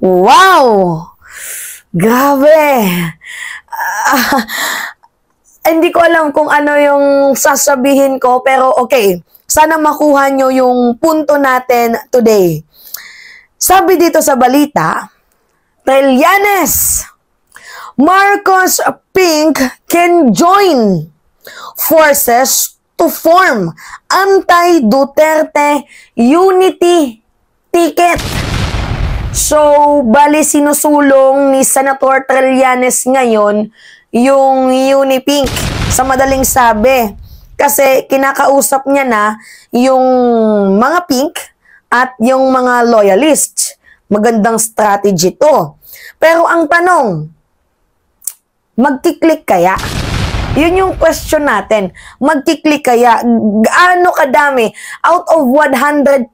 Wow! Grabe! Ah, hindi ko alam kung ano yung sasabihin ko, pero okay. Sana makuha nyo yung punto natin today. Sabi dito sa balita, Trillanes, Marcos Pink can join forces to form anti-Duterte unity ticket. So, bali sinusulong ni Senator Trillanes ngayon yung Unipink sa madaling sabi. Kasi kinakausap niya na yung mga pink at yung mga loyalists. Magandang strategy to. Pero ang tanong, magkiklik kaya? Yun yung question natin. Magkiklik kaya? Gaano kadami? Out of 100%,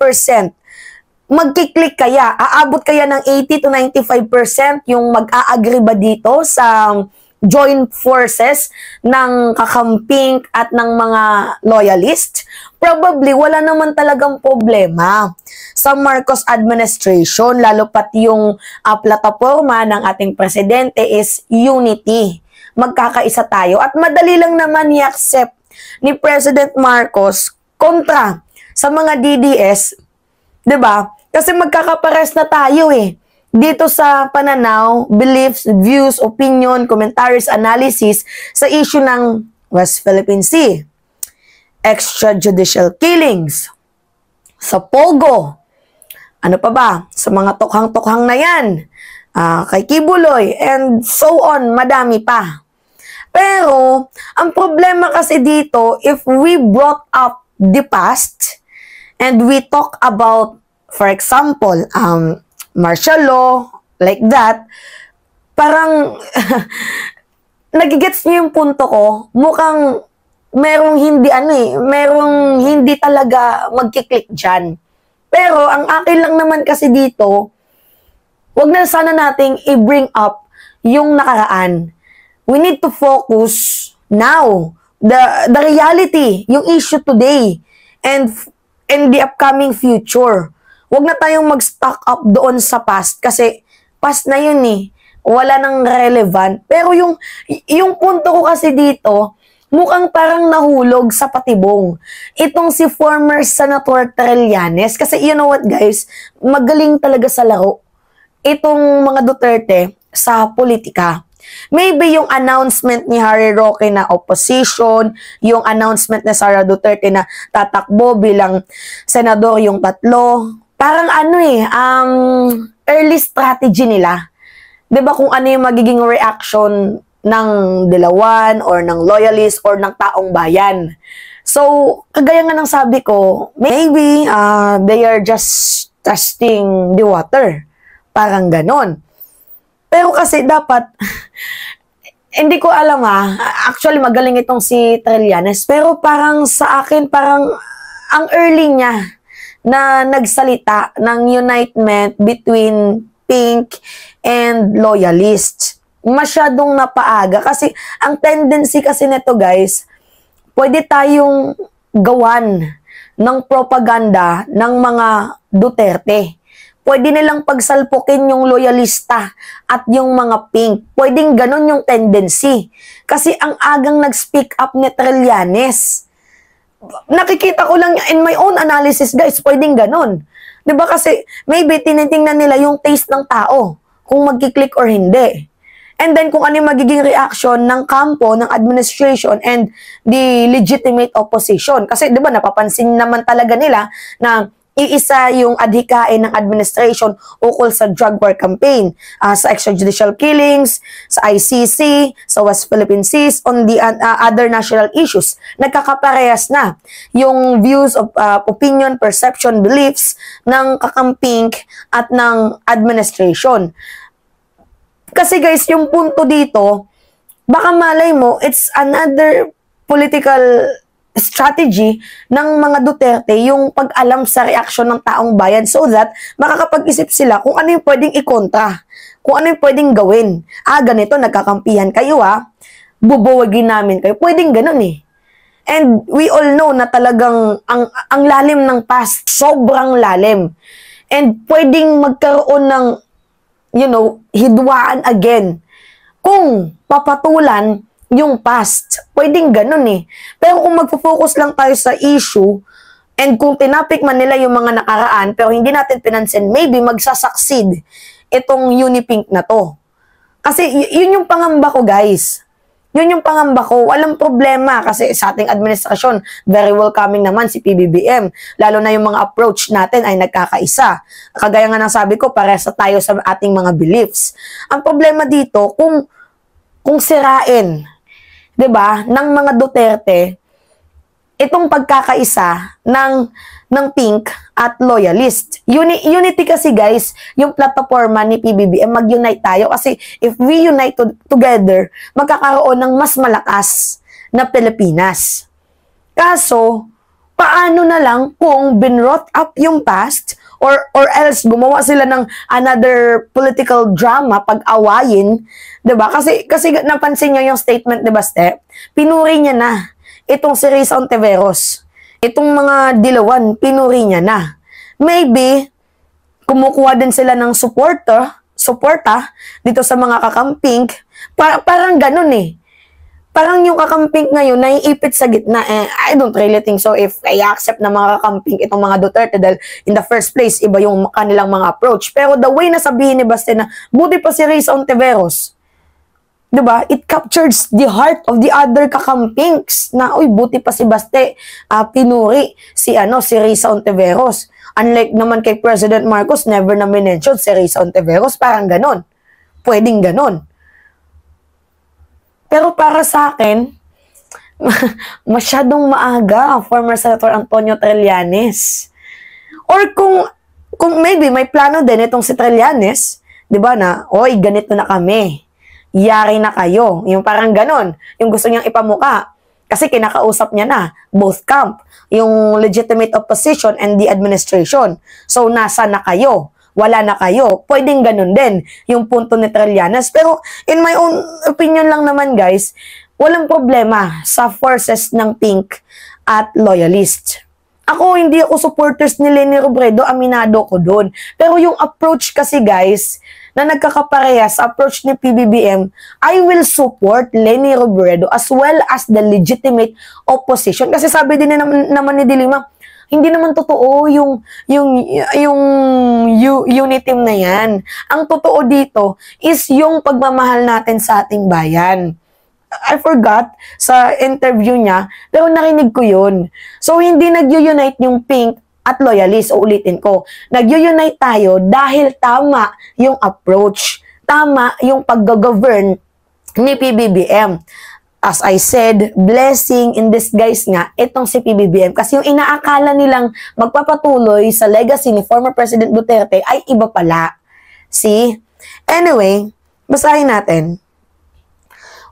magkiklik kaya? Aabot kaya ng 80 to 95% yung mag-a-agree ba dito sa joint forces ng kakamping at ng mga loyalist? Probably, wala naman talagang problema sa Marcos administration, lalo pat yung plataforma ng ating presidente is unity. Magkakaisa tayo at madali lang naman i-accept ni President Marcos kontra sa mga DDS, 'di ba? Kasi magkakapares na tayo eh. Dito sa pananaw, beliefs, views, opinion, commentaries, analysis sa issue ng West Philippine Sea, extrajudicial killings, sa Pogo, ano pa ba, sa mga tokhang-tokhang na yan, kay Kibuloy, and so on, madami pa. Pero, ang problema kasi dito, if we brought up the past, and we talk about, for example, martial law, like that, parang, nagigets niyo yung punto ko, mukhang merong hindi talaga magkiklik dyan. Pero, ang akin lang naman kasi dito, wag na sana nating i-bring up yung nakaraan. We need to focus now, the reality, yung issue today, and the upcoming future. Huwag na tayong mag-stock up doon sa past kasi past na yun eh. Wala nang relevant. Pero yung punto ko kasi dito, mukhang parang nahulog sa patibong. Itong si former Senator Trillanes, kasi you know what guys, magaling talaga sa laro. Itong mga Duterte sa politika. Maybe yung announcement ni Harry Roque na opposition, yung announcement ni Sara Duterte na tatakbo bilang senador yung tatlo, parang early strategy nila. 'Di ba kung ano yung magiging reaction ng dilawan or ng loyalist or ng taong bayan. So, kagaya nga ng sabi ko, maybe they are just testing the water. Parang ganon. Pero kasi dapat, hindi ko alam actually magaling itong si Trillanes, pero parang sa akin, parang ang early niya na nagsalita ng unitement between Pink and loyalists. Masyadong napaaga kasi ang tendency kasi nito guys, pwede tayong gawan ng propaganda ng mga Duterte. Pwede nilang pagsalpukin yung loyalista at yung mga Pink. Pwedeng ganon yung tendency. Kasi ang agang nag-speak up ni Trillanes. Nakikita ko lang in my own analysis guys, pwedeng ganon. 'Di ba kasi maybe tinitingnan nila yung taste ng tao kung magki-click or hindi. And then kung ano yung magiging reaction ng kampo, ng administration and the legitimate opposition. Kasi 'di ba napapansin naman talaga nila na iisa yung adhikain ng administration ukol sa drug war campaign, sa extrajudicial killings, sa ICC, sa West Philippine Seas, on the other national issues. Nagkakaparehas na yung views of opinion, perception, beliefs ng kakamping at ng administration. Kasi guys, yung punto dito, baka malay mo, it's another political strategy ng mga Duterte yung pag-alam sa reaksyon ng taong bayan so that makakapag-isip sila kung ano yung pwedeng ikontra, kung ano yung pwedeng gawin. Ganito, nagkakampihan kayo bubuwagin namin kayo. Pwedeng ganun eh. And we all know na talagang ang lalim ng past, sobrang lalim. And pwedeng magkaroon ng hidwaan again. Kung papatulan yung past, pwedeng ganun eh. Pero kung magpo-focus lang tayo sa issue, and kung tinapik man nila yung mga nakaraan, pero hindi natin pinansin, maybe magsasucceed itong Unipink na to. Kasi yun yung pangamba ko, guys. Yun yung pangamba ko. Walang problema kasi sa ating administrasyon, very welcoming naman si PBBM. Lalo na yung mga approach natin ay nagkakaisa. Kagaya nga ng sabi ko, parehas tayo sa ating mga beliefs. Ang problema dito, kung sirain, 'di ba, ng mga Duterte, itong pagkakaisa ng Pink at Loyalist. Unity kasi, guys, yung plataforma ni PBBM, mag-unite tayo. Kasi if we unite together, magkakaroon ng mas malakas na Pilipinas. Kaso, paano na lang kung binrot up yung past or else gumawa sila ng another political drama pag-awayin, 'di ba? Kasi napansin niyo yung statement ni Baste, pinuri niya na itong si Risa Ontiveros. Itong mga dilawan, pinuri niya na. Maybe, kumukuha din sila ng suporta dito sa mga kakamping. Parang ganun eh. Parang yung kakamping ngayon, naiipit sa gitna. I don't really think so if I accept na mga kakamping itong mga Duterte dahil in the first place, iba yung kanilang mga approach. Pero the way na sabihin ni Baste na, buti pa si Risa Ontiveros, diba? It captures the heart of the other kakampings na, uy, buti pa si Baste, pinuri si Risa Ontiveros. Unlike naman kay President Marcos, never na mention si Risa Ontiveros, parang ganon. Pwedeng ganon. Pero para sa akin, masyadong maaga former Senator Antonio Trillanes. Or kung maybe may plano din itong si Trillanes, diba na, oy, ganito na kami. Yari na kayo. Yung parang ganon. Yung gusto niyang ipamuka. Kasi kinakausap niya na both camp. Yung legitimate opposition and the administration. So, nasa na kayo? Wala na kayo. Pwedeng ganon din yung punto ni Trillanes. Pero, in my own opinion lang naman, guys, walang problema sa forces ng Pink at Loyalist. Ako, hindi ako supporters ni Leni Robredo, aminado ko doon. Pero yung approach kasi, guys, na nagkakapareha sa approach ni PBBM, I will support Leni Robredo as well as the legitimate opposition. Kasi sabi din naman ni Dilima, hindi naman totoo yung unity team na yan. Ang totoo dito is yung pagmamahal natin sa ating bayan. I forgot sa interview niya, pero narinig ko yun. So, hindi nag-unite yung Pink at Loyalist, ulitin ko. Nag-unite tayo dahil tama yung approach, tama yung pag-govern ni PBBM. As I said, blessing in disguise nga itong si PBBM. Kasi yung inaakala nilang magpapatuloy sa legacy ni former President Duterte ay iba pala. See? Anyway, basahin natin.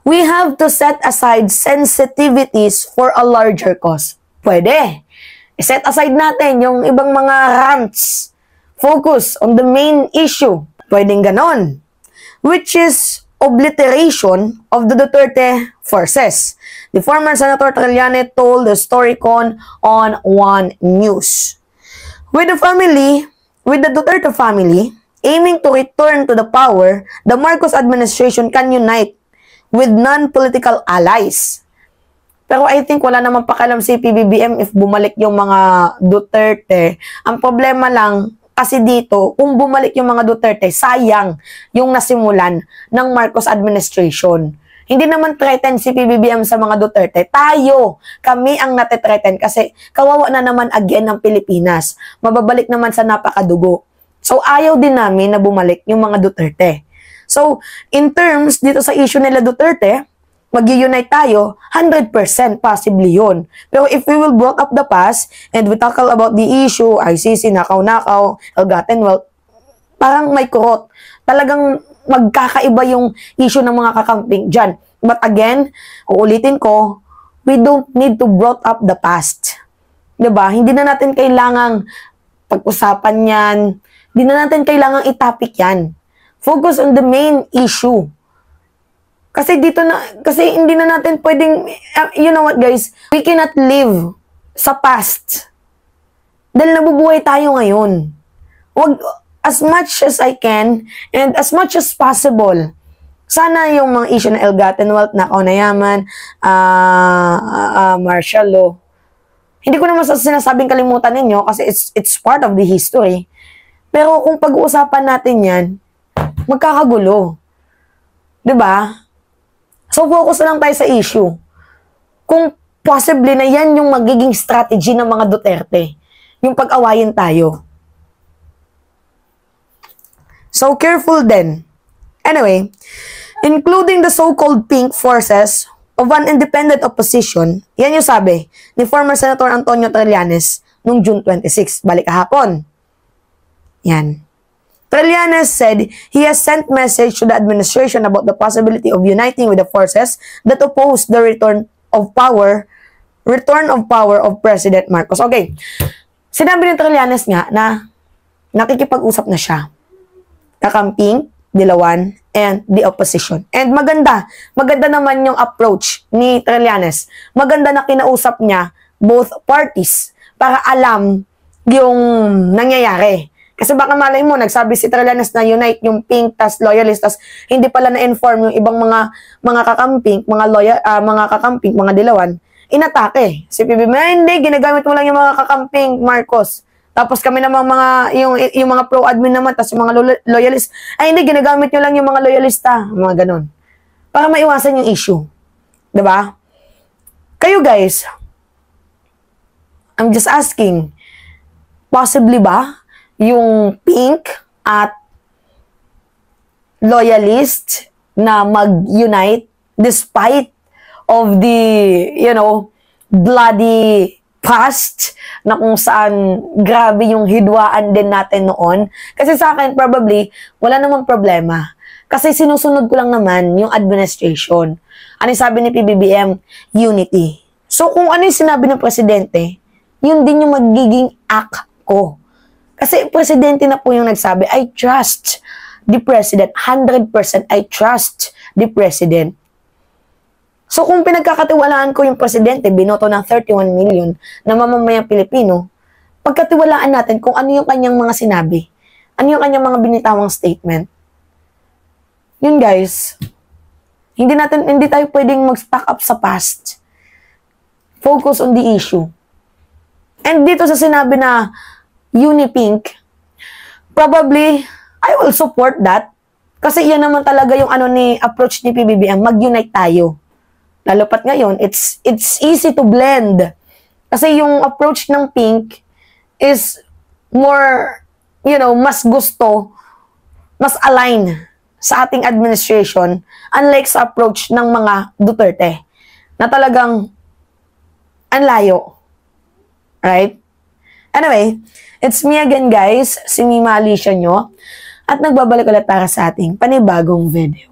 We have to set aside sensitivities for a larger cause. Pwede. I-set aside natin yung ibang mga rants. Focus on the main issue. Pwedeng ganon. Which is obliteration of the Duterte forces. The former Senator Trillanes told the Storycon on One News. With the Duterte family, aiming to return to the power, the Marcos administration can unite with non-political allies. Pero I think wala namang pakialam si PBBM if bumalik yung mga Duterte. Ang problema lang kasi dito, kung bumalik yung mga Duterte, sayang yung nasimulan ng Marcos administration. Hindi naman threaten si PBBM sa mga Duterte. Kami ang nate-threaten kasi kawawa na naman again ng Pilipinas. Mababalik naman sa napakadugo. So ayaw din namin na bumalik yung mga Duterte. So, in terms dito sa issue nila Duterte, mag-unite tayo, 100% possibly yun. Pero if we will brought up the past and we tackle about the issue, ICC, nakaw-nakaw, ill-gotten wealth, parang may kurot. Talagang magkakaiba yung issue ng mga kakamping dyan. But again, uulitin ko, we don't need to brought up the past. Diba? Hindi na natin kailangang pag-usapan yan. Hindi na natin kailangang itapik yan. Focus on the main issue. Kasi hindi na natin pwedeng, you know what guys, we cannot live sa past. Dahil nabubuhay tayo ngayon. as much as I can and as much as possible, sana yung mga issue na ill-gotten wealth, nakaw na yaman, martial law, hindi ko naman sinasabing kalimutan ninyo kasi it's part of the history. Pero kung pag-uusapan natin yan, magkakagulo. 'Di ba? So, focus na lang tayo sa issue. Kung possibly na yan yung magiging strategy ng mga Duterte, yung pag-awayin tayo. So, careful din. Anyway, including the so-called pink forces of an independent opposition, yan yung sabi ni former Senator Antonio Trillanes noong June 26, balik kahapon. Yan. Trillanes said he has sent message to the administration about the possibility of uniting with the forces that oppose the return of power of President Marcos. Okay. Sinabi ni Trillanes nga na nakikipag-usap na siya. Kakamping, Dilawan, and the opposition. And maganda naman yung approach ni Trillanes. Maganda na kinausap niya both parties para alam yung nangyayari. Kasi baka malay mo, nagsabi si Trillanes na unite yung pink, tas loyalist, tas hindi pala na-inform yung ibang mga kakamping, mga kakamping, mga dilawan, inatake. Si PBBM, hindi, ginagamit mo lang yung mga kakamping, Marcos. Tapos kami namang yung mga pro-admin naman, tas yung mga loyalist, ay hindi, ginagamit nyo lang yung mga loyalista, mga ganun. Para maiwasan yung issue. Diba? Kayo guys, I'm just asking, possibly ba yung pink at loyalist na mag-unite despite of the, bloody past na kung saan grabe yung hidwaan din natin noon. Kasi sa akin, probably, wala namang problema. Kasi sinusunod ko lang naman yung administration. Ano yung sabi ni PBBM? Unity. So, kung ano yung sinabi ng presidente, yun din yung magiging act ko. Kasi presidente na po yung nagsabi, I trust the president. 100% I trust the president. So kung pinagkakatiwalaan ko yung presidente, binoto ng 31 million na mamamayang Pilipino, pagkatiwalaan natin kung ano yung kanyang mga sinabi, ano yung kanyang mga binitawang statement. Yun guys, hindi tayo pwedeng mag-stack up sa past. Focus on the issue. And dito sa sinabi na Unipink, probably, I will support that. Kasi yan naman talaga yung approach ni PBBM, mag-unite tayo. Lalo pat ngayon, it's easy to blend. Kasi yung approach ng pink is more, mas gusto, mas align sa ating administration, unlike sa approach ng mga Duterte, na talagang anlayo. Right? Anyway, it's me again guys, si Mima Alicia nyo, at nagbabalik ulit para sa ating panibagong video.